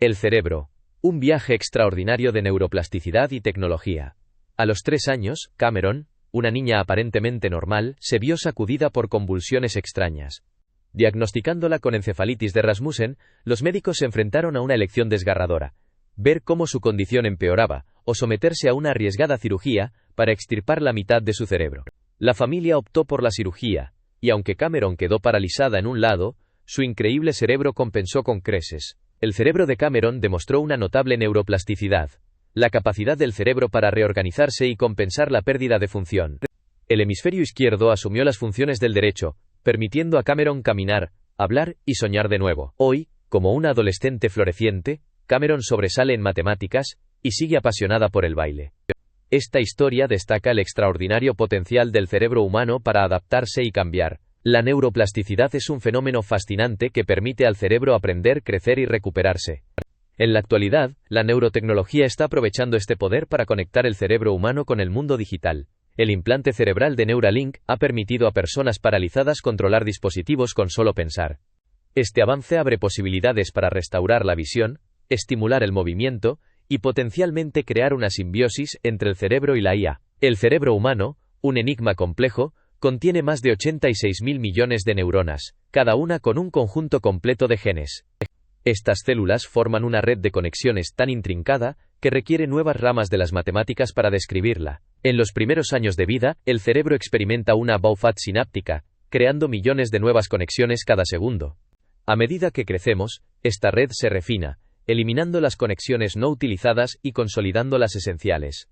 El cerebro. Un viaje extraordinario de neuroplasticidad y tecnología. A los 3 años, Cameron, una niña aparentemente normal, se vio sacudida por convulsiones extrañas. Diagnosticándola con encefalitis de Rasmussen, los médicos se enfrentaron a una elección desgarradora: ver cómo su condición empeoraba, o someterse a una arriesgada cirugía para extirpar la mitad de su cerebro. La familia optó por la cirugía, y aunque Cameron quedó paralizada en un lado, su increíble cerebro compensó con creces. El cerebro de Cameron demostró una notable neuroplasticidad, la capacidad del cerebro para reorganizarse y compensar la pérdida de función. El hemisferio izquierdo asumió las funciones del derecho, permitiendo a Cameron caminar, hablar y soñar de nuevo. Hoy, como una adolescente floreciente, Cameron sobresale en matemáticas y sigue apasionada por el baile. Esta historia destaca el extraordinario potencial del cerebro humano para adaptarse y cambiar. La neuroplasticidad es un fenómeno fascinante que permite al cerebro aprender, crecer y recuperarse. En la actualidad, la neurotecnología está aprovechando este poder para conectar el cerebro humano con el mundo digital. El implante cerebral de Neuralink ha permitido a personas paralizadas controlar dispositivos con solo pensar. Este avance abre posibilidades para restaurar la visión, estimular el movimiento y potencialmente crear una simbiosis entre el cerebro y la IA. El cerebro humano, un enigma complejo, contiene más de 86.000 millones de neuronas, cada una con un conjunto completo de genes. Estas células forman una red de conexiones tan intrincada que requiere nuevas ramas de las matemáticas para describirla. En los primeros años de vida, el cerebro experimenta una buffer sináptica, creando millones de nuevas conexiones cada segundo. A medida que crecemos, esta red se refina, eliminando las conexiones no utilizadas y consolidando las esenciales.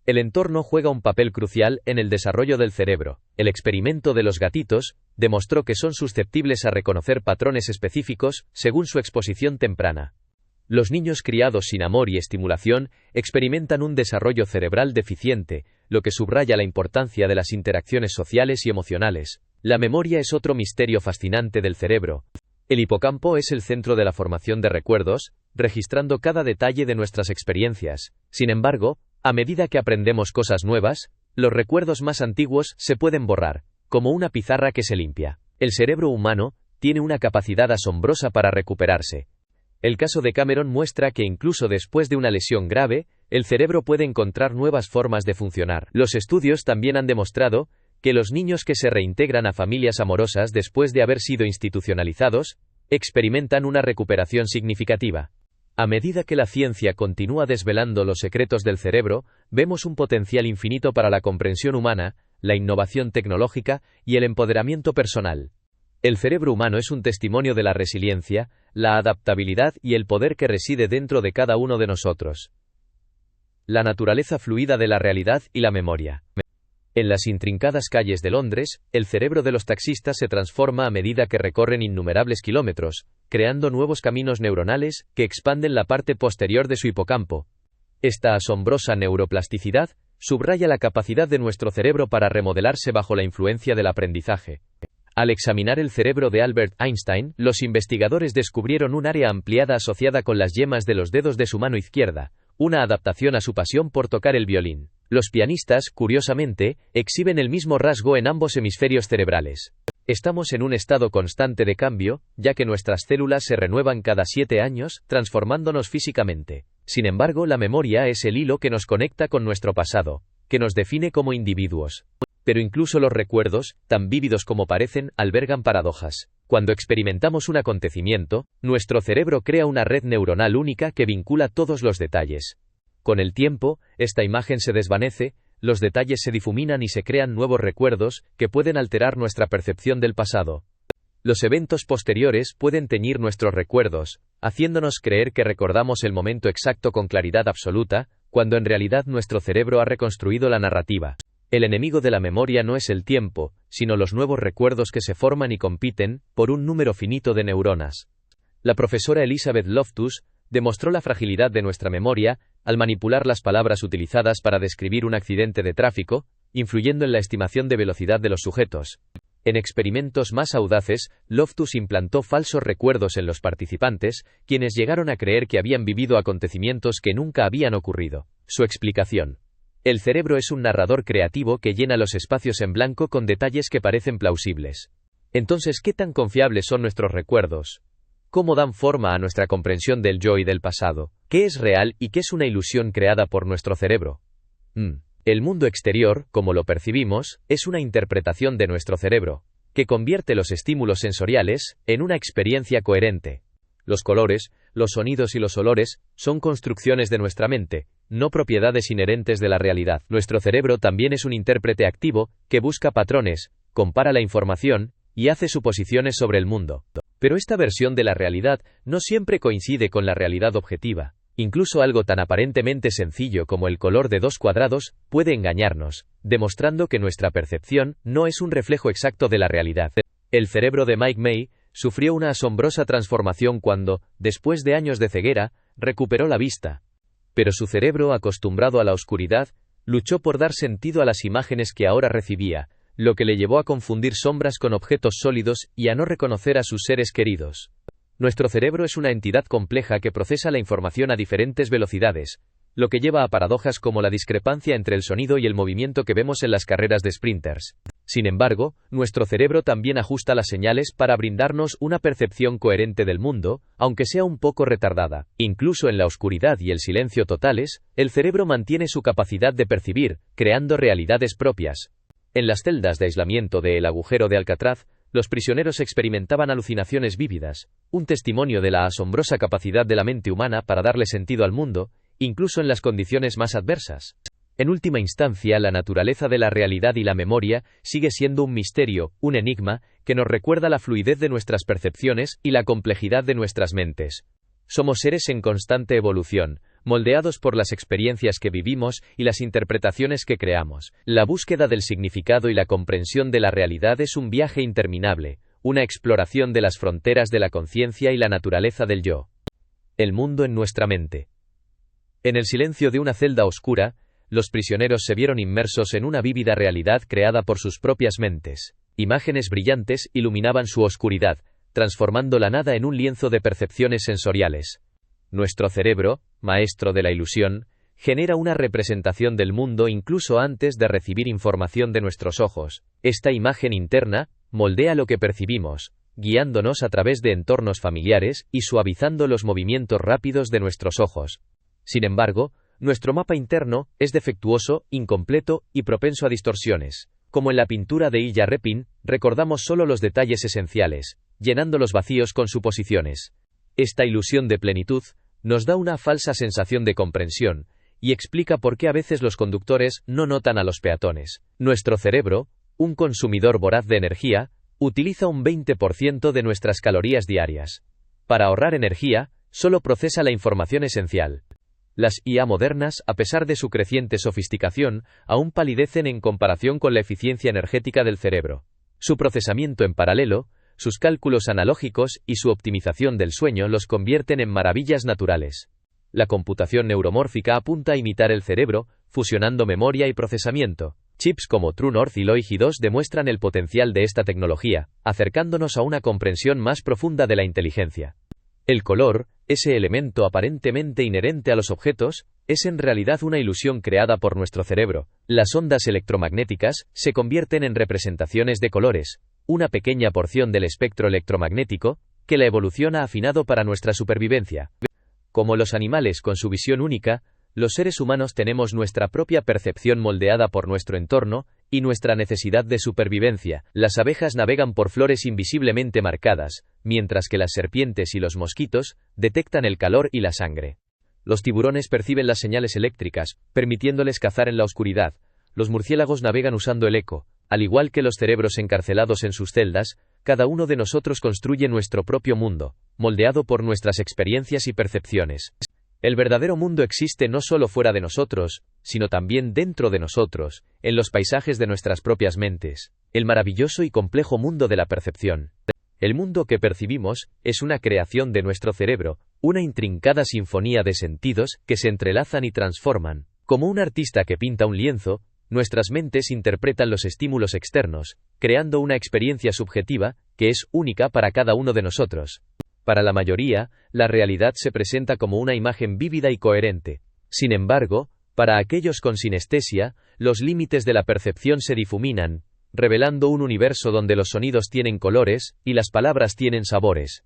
El entorno juega un papel crucial en el desarrollo del cerebro. El experimento de los gatitos demostró que son susceptibles a reconocer patrones específicos según su exposición temprana. Los niños criados sin amor y estimulación experimentan un desarrollo cerebral deficiente, lo que subraya la importancia de las interacciones sociales y emocionales. La memoria es otro misterio fascinante del cerebro. El hipocampo es el centro de la formación de recuerdos, registrando cada detalle de nuestras experiencias. Sin embargo, a medida que aprendemos cosas nuevas, los recuerdos más antiguos se pueden borrar, como una pizarra que se limpia. El cerebro humano tiene una capacidad asombrosa para recuperarse. El caso de Cameron muestra que incluso después de una lesión grave, el cerebro puede encontrar nuevas formas de funcionar. Los estudios también han demostrado que los niños que se reintegran a familias amorosas después de haber sido institucionalizados, experimentan una recuperación significativa. A medida que la ciencia continúa desvelando los secretos del cerebro, vemos un potencial infinito para la comprensión humana, la innovación tecnológica y el empoderamiento personal. El cerebro humano es un testimonio de la resiliencia, la adaptabilidad y el poder que reside dentro de cada uno de nosotros. La naturaleza fluida de la realidad y la memoria. En las intrincadas calles de Londres, el cerebro de los taxistas se transforma a medida que recorren innumerables kilómetros, creando nuevos caminos neuronales que expanden la parte posterior de su hipocampo. Esta asombrosa neuroplasticidad subraya la capacidad de nuestro cerebro para remodelarse bajo la influencia del aprendizaje. Al examinar el cerebro de Albert Einstein, los investigadores descubrieron un área ampliada asociada con las yemas de los dedos de su mano izquierda, una adaptación a su pasión por tocar el violín. Los pianistas, curiosamente, exhiben el mismo rasgo en ambos hemisferios cerebrales. Estamos en un estado constante de cambio, ya que nuestras células se renuevan cada 7 años, transformándonos físicamente. Sin embargo, la memoria es el hilo que nos conecta con nuestro pasado, que nos define como individuos. Pero incluso los recuerdos, tan vívidos como parecen, albergan paradojas. Cuando experimentamos un acontecimiento, nuestro cerebro crea una red neuronal única que vincula todos los detalles. Con el tiempo, esta imagen se desvanece, los detalles se difuminan y se crean nuevos recuerdos que pueden alterar nuestra percepción del pasado. Los eventos posteriores pueden teñir nuestros recuerdos, haciéndonos creer que recordamos el momento exacto con claridad absoluta, cuando en realidad nuestro cerebro ha reconstruido la narrativa. El enemigo de la memoria no es el tiempo, sino los nuevos recuerdos que se forman y compiten por un número finito de neuronas. La profesora Elizabeth Loftus demostró la fragilidad de nuestra memoria al manipular las palabras utilizadas para describir un accidente de tráfico, influyendo en la estimación de velocidad de los sujetos. En experimentos más audaces, Loftus implantó falsos recuerdos en los participantes, quienes llegaron a creer que habían vivido acontecimientos que nunca habían ocurrido. Su explicación: el cerebro es un narrador creativo que llena los espacios en blanco con detalles que parecen plausibles. Entonces, ¿qué tan confiables son nuestros recuerdos? cómo dan forma a nuestra comprensión del yo y del pasado, qué es real y qué es una ilusión creada por nuestro cerebro. El mundo exterior, como lo percibimos, es una interpretación de nuestro cerebro, que convierte los estímulos sensoriales en una experiencia coherente. Los colores, los sonidos y los olores son construcciones de nuestra mente, no propiedades inherentes de la realidad. Nuestro cerebro también es un intérprete activo, que busca patrones, compara la información, y hace suposiciones sobre el mundo. Pero esta versión de la realidad no siempre coincide con la realidad objetiva. Incluso algo tan aparentemente sencillo como el color de dos cuadrados puede engañarnos, demostrando que nuestra percepción no es un reflejo exacto de la realidad. El cerebro de Mike May sufrió una asombrosa transformación cuando, después de años de ceguera, recuperó la vista. Pero su cerebro, acostumbrado a la oscuridad, luchó por dar sentido a las imágenes que ahora recibía, lo que le llevó a confundir sombras con objetos sólidos y a no reconocer a sus seres queridos. Nuestro cerebro es una entidad compleja que procesa la información a diferentes velocidades, lo que lleva a paradojas como la discrepancia entre el sonido y el movimiento que vemos en las carreras de sprinters. Sin embargo, nuestro cerebro también ajusta las señales para brindarnos una percepción coherente del mundo, aunque sea un poco retardada. Incluso en la oscuridad y el silencio totales, el cerebro mantiene su capacidad de percibir, creando realidades propias. En las celdas de aislamiento de El Agujero de Alcatraz, los prisioneros experimentaban alucinaciones vívidas, un testimonio de la asombrosa capacidad de la mente humana para darle sentido al mundo, incluso en las condiciones más adversas. En última instancia, la naturaleza de la realidad y la memoria sigue siendo un misterio, un enigma, que nos recuerda la fluidez de nuestras percepciones y la complejidad de nuestras mentes. Somos seres en constante evolución, moldeados por las experiencias que vivimos y las interpretaciones que creamos. La búsqueda del significado y la comprensión de la realidad es un viaje interminable, una exploración de las fronteras de la conciencia y la naturaleza del yo. El mundo en nuestra mente. En el silencio de una celda oscura, los prisioneros se vieron inmersos en una vívida realidad creada por sus propias mentes. Imágenes brillantes iluminaban su oscuridad, transformando la nada en un lienzo de percepciones sensoriales. Nuestro cerebro, maestro de la ilusión, genera una representación del mundo incluso antes de recibir información de nuestros ojos. Esta imagen interna moldea lo que percibimos, guiándonos a través de entornos familiares y suavizando los movimientos rápidos de nuestros ojos. Sin embargo, nuestro mapa interno es defectuoso, incompleto y propenso a distorsiones. Como en la pintura de Ilya Repin, recordamos solo los detalles esenciales, llenando los vacíos con suposiciones. Esta ilusión de plenitud nos da una falsa sensación de comprensión, y explica por qué a veces los conductores no notan a los peatones. Nuestro cerebro, un consumidor voraz de energía, utiliza un 20% de nuestras calorías diarias. Para ahorrar energía, solo procesa la información esencial. Las IA modernas, a pesar de su creciente sofisticación, aún palidecen en comparación con la eficiencia energética del cerebro. Su procesamiento en paralelo, sus cálculos analógicos y su optimización del sueño los convierten en maravillas naturales. La computación neuromórfica apunta a imitar el cerebro, fusionando memoria y procesamiento. Chips como True North y Loihi 2 demuestran el potencial de esta tecnología, acercándonos a una comprensión más profunda de la inteligencia. El color, ese elemento aparentemente inherente a los objetos, es en realidad una ilusión creada por nuestro cerebro. Las ondas electromagnéticas se convierten en representaciones de colores, una pequeña porción del espectro electromagnético, que la evolución ha afinado para nuestra supervivencia. Como los animales con su visión única, los seres humanos tenemos nuestra propia percepción moldeada por nuestro entorno y nuestra necesidad de supervivencia. Las abejas navegan por flores invisiblemente marcadas, mientras que las serpientes y los mosquitos detectan el calor y la sangre. Los tiburones perciben las señales eléctricas, permitiéndoles cazar en la oscuridad. Los murciélagos navegan usando el eco. Al igual que los cerebros encarcelados en sus celdas, cada uno de nosotros construye nuestro propio mundo, moldeado por nuestras experiencias y percepciones. El verdadero mundo existe no solo fuera de nosotros, sino también dentro de nosotros, en los paisajes de nuestras propias mentes, el maravilloso y complejo mundo de la percepción. El mundo que percibimos es una creación de nuestro cerebro, una intrincada sinfonía de sentidos que se entrelazan y transforman. Como un artista que pinta un lienzo, nuestras mentes interpretan los estímulos externos, creando una experiencia subjetiva que es única para cada uno de nosotros. Para la mayoría, la realidad se presenta como una imagen vívida y coherente. Sin embargo, para aquellos con sinestesia, los límites de la percepción se difuminan, revelando un universo donde los sonidos tienen colores y las palabras tienen sabores.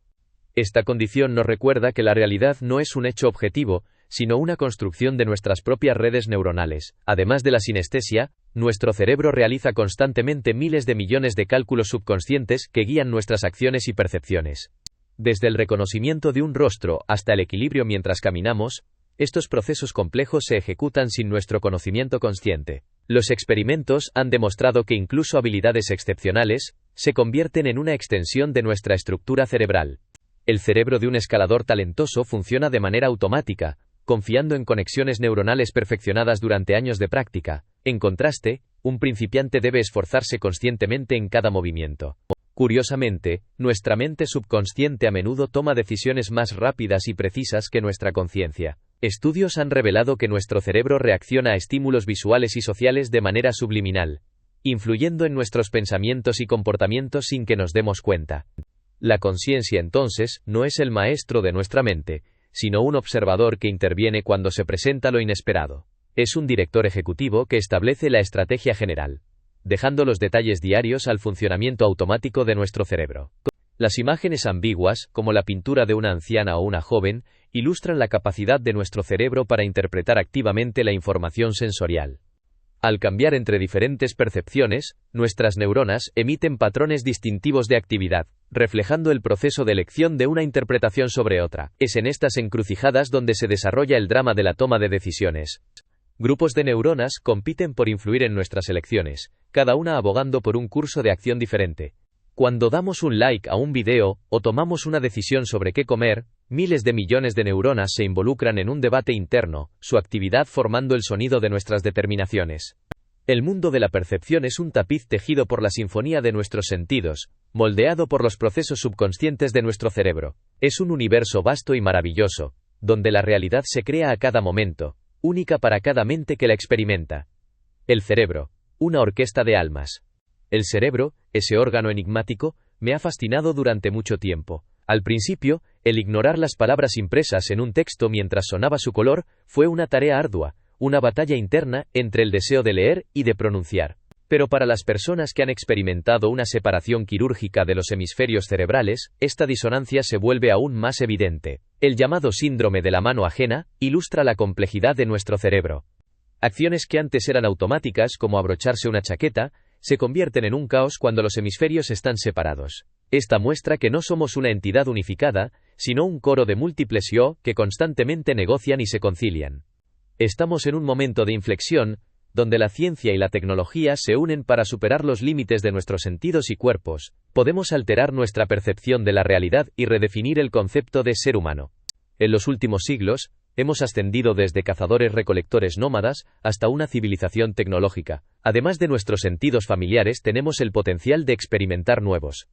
Esta condición nos recuerda que la realidad no es un hecho objetivo, sino una construcción de nuestras propias redes neuronales. Además de la sinestesia, nuestro cerebro realiza constantemente miles de millones de cálculos subconscientes que guían nuestras acciones y percepciones. Desde el reconocimiento de un rostro hasta el equilibrio mientras caminamos, estos procesos complejos se ejecutan sin nuestro conocimiento consciente. Los experimentos han demostrado que incluso habilidades excepcionales se convierten en una extensión de nuestra estructura cerebral. El cerebro de un escalador talentoso funciona de manera automática, confiando en conexiones neuronales perfeccionadas durante años de práctica. En contraste, un principiante debe esforzarse conscientemente en cada movimiento. Curiosamente, nuestra mente subconsciente a menudo toma decisiones más rápidas y precisas que nuestra conciencia. Estudios han revelado que nuestro cerebro reacciona a estímulos visuales y sociales de manera subliminal, influyendo en nuestros pensamientos y comportamientos sin que nos demos cuenta. La conciencia, entonces, no es el maestro de nuestra mente, sino un observador que interviene cuando se presenta lo inesperado. Es un director ejecutivo que establece la estrategia general, dejando los detalles diarios al funcionamiento automático de nuestro cerebro. Las imágenes ambiguas, como la pintura de una anciana o una joven, ilustran la capacidad de nuestro cerebro para interpretar activamente la información sensorial. Al cambiar entre diferentes percepciones, nuestras neuronas emiten patrones distintivos de actividad, reflejando el proceso de elección de una interpretación sobre otra. Es en estas encrucijadas donde se desarrolla el drama de la toma de decisiones. Grupos de neuronas compiten por influir en nuestras elecciones, cada una abogando por un curso de acción diferente. Cuando damos un like a un video o tomamos una decisión sobre qué comer, miles de millones de neuronas se involucran en un debate interno, su actividad formando el sonido de nuestras determinaciones. El mundo de la percepción es un tapiz tejido por la sinfonía de nuestros sentidos, moldeado por los procesos subconscientes de nuestro cerebro. Es un universo vasto y maravilloso, donde la realidad se crea a cada momento, única para cada mente que la experimenta. El cerebro, una orquesta de almas. El cerebro, ese órgano enigmático, me ha fascinado durante mucho tiempo. Al principio, el ignorar las palabras impresas en un texto mientras sonaba su color fue una tarea ardua, una batalla interna entre el deseo de leer y de pronunciar. Pero para las personas que han experimentado una separación quirúrgica de los hemisferios cerebrales, esta disonancia se vuelve aún más evidente. El llamado síndrome de la mano ajena ilustra la complejidad de nuestro cerebro. Acciones que antes eran automáticas, como abrocharse una chaqueta, se convierten en un caos cuando los hemisferios están separados. Esta muestra que no somos una entidad unificada, sino un coro de múltiples yo que constantemente negocian y se concilian. Estamos en un momento de inflexión, donde la ciencia y la tecnología se unen para superar los límites de nuestros sentidos y cuerpos. Podemos alterar nuestra percepción de la realidad y redefinir el concepto de ser humano. En los últimos siglos, hemos ascendido desde cazadores-recolectores nómadas hasta una civilización tecnológica. Además de nuestros sentidos familiares, tenemos el potencial de experimentar nuevos.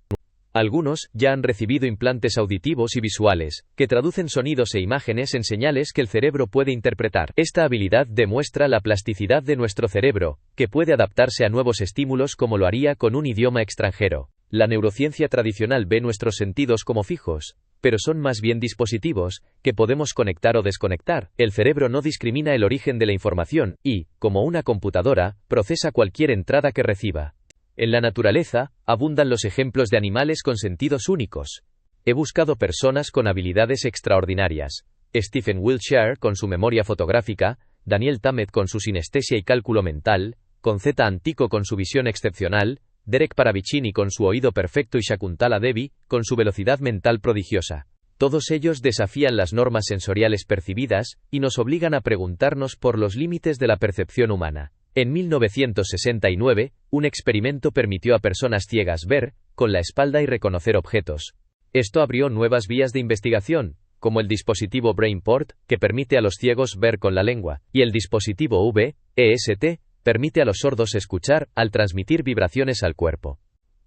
Algunos ya han recibido implantes auditivos y visuales, que traducen sonidos e imágenes en señales que el cerebro puede interpretar. Esta habilidad demuestra la plasticidad de nuestro cerebro, que puede adaptarse a nuevos estímulos como lo haría con un idioma extranjero. La neurociencia tradicional ve nuestros sentidos como fijos, pero son más bien dispositivos, que podemos conectar o desconectar. El cerebro no discrimina el origen de la información y, como una computadora, procesa cualquier entrada que reciba. En la naturaleza, abundan los ejemplos de animales con sentidos únicos. He buscado personas con habilidades extraordinarias. Stephen Wiltshire con su memoria fotográfica, Daniel Tammet con su sinestesia y cálculo mental, Concetta Antico con su visión excepcional, Derek Paravicini con su oído perfecto y Shakuntala Devi con su velocidad mental prodigiosa. Todos ellos desafían las normas sensoriales percibidas y nos obligan a preguntarnos por los límites de la percepción humana. En 1969, un experimento permitió a personas ciegas ver con la espalda y reconocer objetos. Esto abrió nuevas vías de investigación, como el dispositivo BrainPort, que permite a los ciegos ver con la lengua, y el dispositivo VEST, permite a los sordos escuchar al transmitir vibraciones al cuerpo.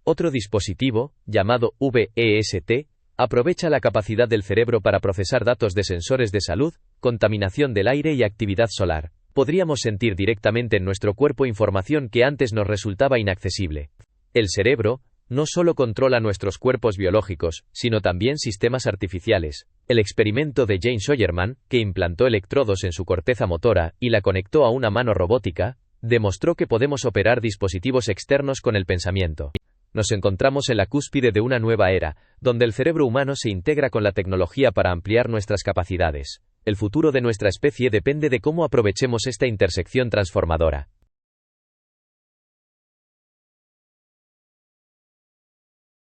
Otro dispositivo, llamado VEST, aprovecha la capacidad del cerebro para procesar datos de sensores de salud, contaminación del aire y actividad solar. Podríamos sentir directamente en nuestro cuerpo información que antes nos resultaba inaccesible. El cerebro no solo controla nuestros cuerpos biológicos, sino también sistemas artificiales. El experimento de Jane Scheuermann, que implantó electrodos en su corteza motora y la conectó a una mano robótica, demostró que podemos operar dispositivos externos con el pensamiento. Nos encontramos en la cúspide de una nueva era, donde el cerebro humano se integra con la tecnología para ampliar nuestras capacidades. El futuro de nuestra especie depende de cómo aprovechemos esta intersección transformadora.